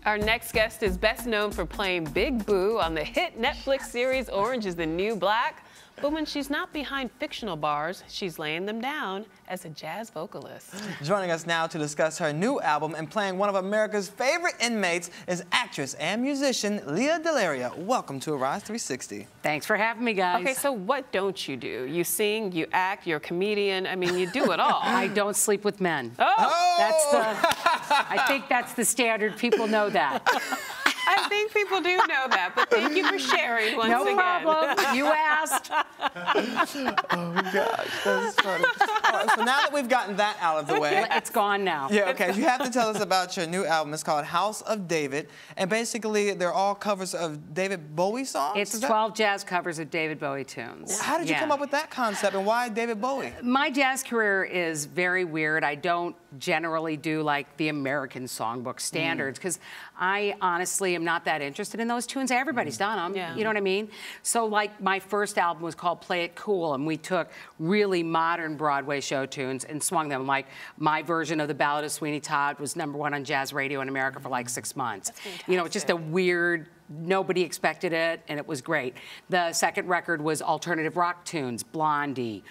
Our next guest is best known for playing Big Boo on the hit Netflix series Orange is the New Black. But when she's not behind fictional bars, she's laying them down as a jazz vocalist. Joining us now to discuss her new album and playing one of America's favorite inmates is actress and musician Lea Delaria. Welcome to Arise 360. Thanks for having me, guys. Okay, so what don't you do? You sing, you act, you're a comedian. I mean, you do it all. I don't sleep with men. Oh! That's the, I think that's the standard. People know that. I think people do know that, but thank you for sharing once again. No problem. You asked. Oh, gosh, that's funny. All right, so now that we've gotten that out of the way. It's gone now. Yeah, okay. You have to tell us about your new album. It's called House of David. And basically, they're all covers of David Bowie songs? It's 12 jazz covers of David Bowie tunes. How did you come up with that concept, and why David Bowie? My jazz career is very weird. I don't generally do like the American songbook standards because I honestly am not that interested in those tunes. Everybody's done them. Yeah. You know what I mean? So like my first album was called Play It Cool, and we took really modern Broadway show tunes and swung them. Like my version of the Ballad of Sweeney Todd was #1 on jazz radio in America for like 6 months. You know, just a weird, nobody expected it, and it was great. The second record was alternative rock tunes, Blondie,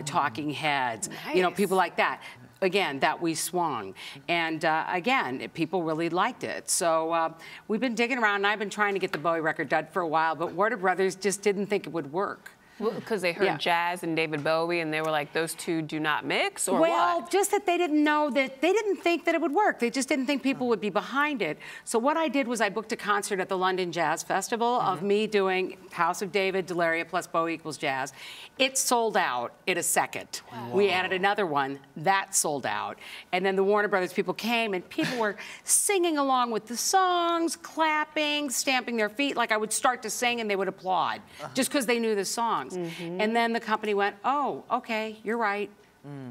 Talking Heads, you know, people like that. Again, that we swung. And again, people really liked it. So we've been digging around, and I've been trying to get the Bowie record done for a while, but Warner Brothers just didn't think it would work. Because they heard jazz and David Bowie, and they were like, those two do not mix, or well, what? just that they didn't know that, they didn't think that it would work. They just didn't think people would be behind it. So what I did was I booked a concert at the London Jazz Festival of me doing House of David, Delaria plus Bowie equals jazz. It sold out in a second. Wow. We added another one, that sold out. And then the Warner Brothers people came, and people were singing along with the songs, clapping, stamping their feet. Like I would start to sing and they would applaud just because they knew the songs. And then the company went, oh, okay, you're right.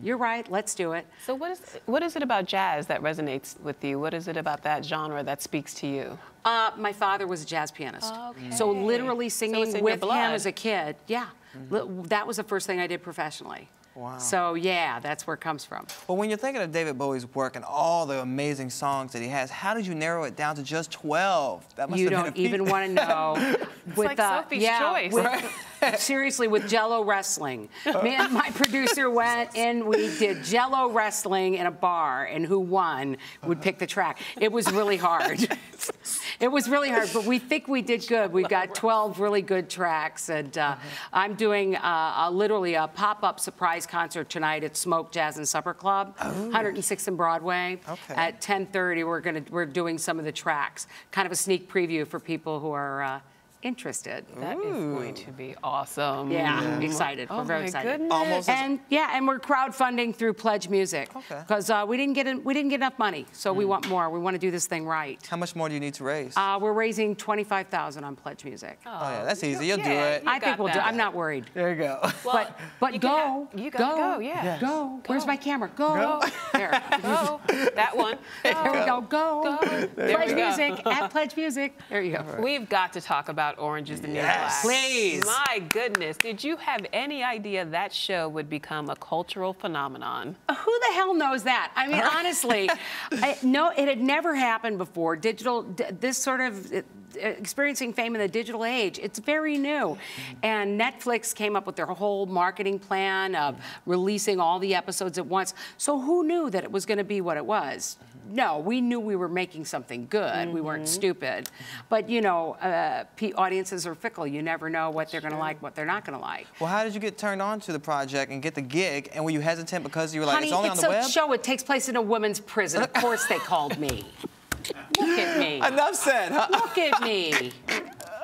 You're right, let's do it. So what is it about jazz that resonates with you? What is it about that genre that speaks to you? My father was a jazz pianist. Okay. So literally singing with him as a kid, that was the first thing I did professionally. Wow. So yeah, that's where it comes from. Well, when you're thinking of David Bowie's work and all the amazing songs that he has, how did you narrow it down to just 12? That must You have don't been even want to know. It's like Sophie's Choice. Seriously, with Jello wrestling. Me and my producer went and we did Jello wrestling in a bar, and who won would pick the track. It was really hard. It was really hard, but we think we did good. We got 12 really good tracks, and I'm doing literally a pop-up surprise concert tonight at Smoke Jazz and Supper Club, 106th and Broadway. At 10:30, we're doing some of the tracks, kind of a sneak preview for people who are interested. That is going to be awesome. Yeah, I'm excited. Oh, we're very excited. Goodness. And we're crowdfunding through Pledge Music because we didn't get enough money, so we want more. We want to do this thing right. How much more do you need to raise? We're raising $25,000 on Pledge Music. Oh yeah, that's easy. You'll do it. I think we'll do. I'm not worried. There you go. Well, but go. You gotta go. Yeah. Yes. Go. Where's my camera? Go. There. Go. That one. There we go. Go. Pledge Music at Pledge Music. There you go. We've got to talk about Orange is the New Black. Please. My goodness. Did you have any idea that show would become a cultural phenomenon? Who the hell knows that? I mean, honestly, no, it had never happened before. This sort of experiencing fame in the digital age, it's very new. And Netflix came up with their whole marketing plan of releasing all the episodes at once. So who knew that it was going to be what it was? No, we knew we were making something good. We weren't stupid. But, you know, audiences are fickle. You never know what they're going to like, what they're not going to like. Well, how did you get turned on to the project and get the gig? And were you hesitant because you were like, Honey, it's only on the web? it's a show. It takes place in a women's prison. Of course they called me. Look at me. Enough said, huh? Look at me.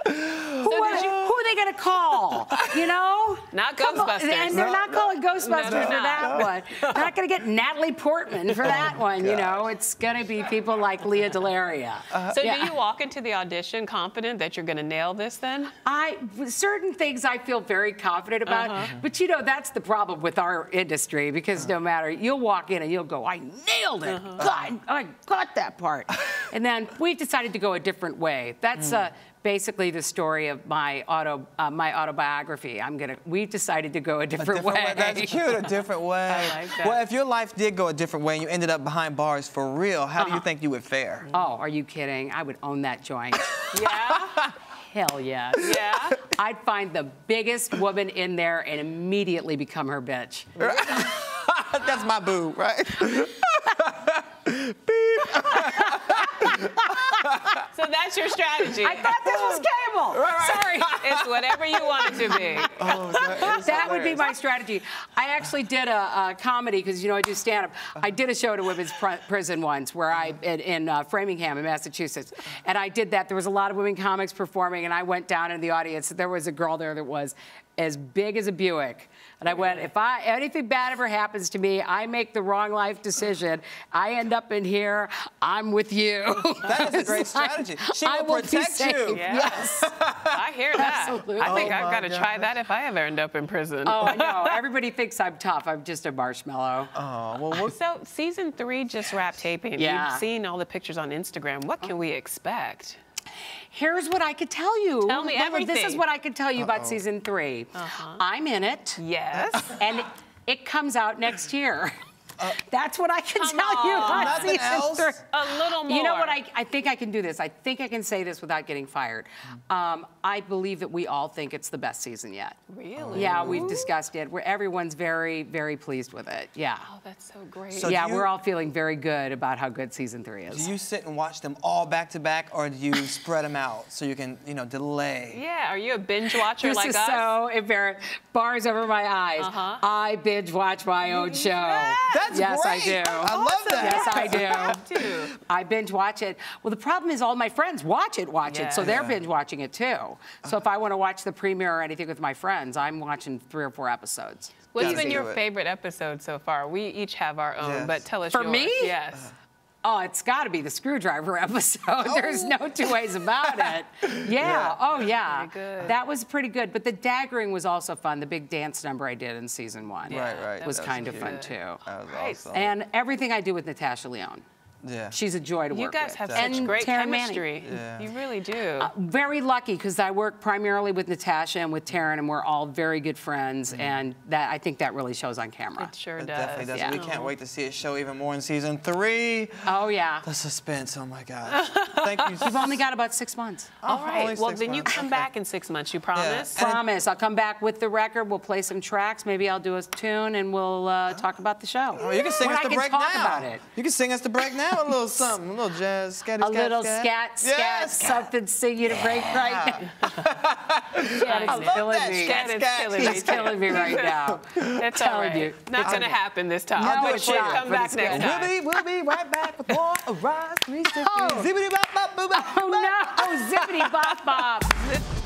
Who are they going to call? You know? Not Ghostbusters. And they're not calling Ghostbusters for that one. They're not going to get Natalie Portman for that one, you know? It's going to be people like Lea Delaria. So do you walk into the audition confident that you're going to nail this then? Certain things I feel very confident about, but you know, that's the problem with our industry, because no matter, you'll walk in and you'll go, I nailed it. God, I got that part. And then we've decided to go a different way. That's basically the story of my my autobiography. We've decided to go a different way. That's cute, a different way. I like that. Well, if your life did go a different way and you ended up behind bars for real, how do you think you would fare? Oh, are you kidding? I would own that joint. Yeah? Hell yes. Yeah? I'd find the biggest woman in there and immediately become her bitch. That's my boo, right? So that's your strategy. I thought this was cable. Sorry. It's whatever you want it to be. Oh, That would be my strategy. I actually did a comedy, because, you know, I do stand-up. I did a show at a women's prison once where in Framingham in Massachusetts. And I did that. There was a lot of women comics performing, and I went down in the audience. There was a girl there that was as big as a Buick. And I went, if anything bad ever happens to me, I make the wrong life decision, I end up in here, I'm with you. That is a great strategy. She will protect you. Yeah. Yes. I hear that. Absolutely. I think Oh I've got my to try that if I ever end up in prison. Oh, I know. Everybody thinks I'm tough. I'm just a marshmallow. Oh, well, So season 3 just wrapped taping. Yeah. You've seen all the pictures on Instagram. What can we expect? Here's what I could tell you. Tell me This everything. is what I could tell you about season 3. I'm in it. Yes. And it comes out next year. That's what I can Come tell you on. about Nothing season else? 3. A little more. You know what? I think I can do this. I think I can say this without getting fired. I believe that we all think it's the best season yet. Really? Yeah, we've discussed it. Everyone's very, very pleased with it. Yeah. Oh, that's so great. So Yeah, do you- we're all feeling very good about how good season 3 is. do you sit and watch them all back to back, or do you spread them out so you can, you know, delay? Yeah, are you a binge watcher This like is us? so embarrassing. Bars over my eyes. I binge watch my own show. That's yes, great. I do. I love that. Yes, I have do. to. I binge watch it. Well, the problem is all my friends watch it, so they're Yeah. binge watching it too. So if I want to watch the premiere or anything with my friends, I'm watching 3 or 4 episodes. What's Gotta been your do it. favorite episode so far? We each have our own, Yes. but tell us For yours. me? Yes. Oh, it's got to be the screwdriver episode. There's no 2 ways about it. Yeah. Oh, yeah. Pretty good. That was pretty good. But the daggering was also fun. The big dance number I did in season 1 Right. was That kind of cute. fun too. That was Right. awesome. And everything I do with Natasha Lyonne. Yeah. She's a joy to work You with. guys have And such great Taryn Manning. chemistry. Yeah. You really do. Very lucky, because I work primarily with Natasha and with Taryn, and we're all very good friends, and I think that really shows on camera. it sure It does. definitely does. Yeah. We can't wait to see it show even more in season 3. Oh, yeah. The suspense, oh my gosh. Thank you. You've only got about 6 months. All only right. Well, 6 then you months. come Okay. back in 6 months. You promise? And- Promise. I'll come back with the record. We'll play some tracks. Maybe I'll do a tune, and we'll talk about the show. Oh, you can sing when us the I can break talk now. about it. You can sing us the break now. A little something, a little jazz, scatty, A little scat, Yes. something, sing you to break right now. I Shannon's killing that. me. Scat, It's scat. killing me. He's killing me right now. It's all telling right. you. Not going to happen this time. No, but it's we'll not, come but back it's next good. time. We'll be right back with more Arise 360. Oh. Zippity bop bop boo bop. Oh, no. Zippity bop bop.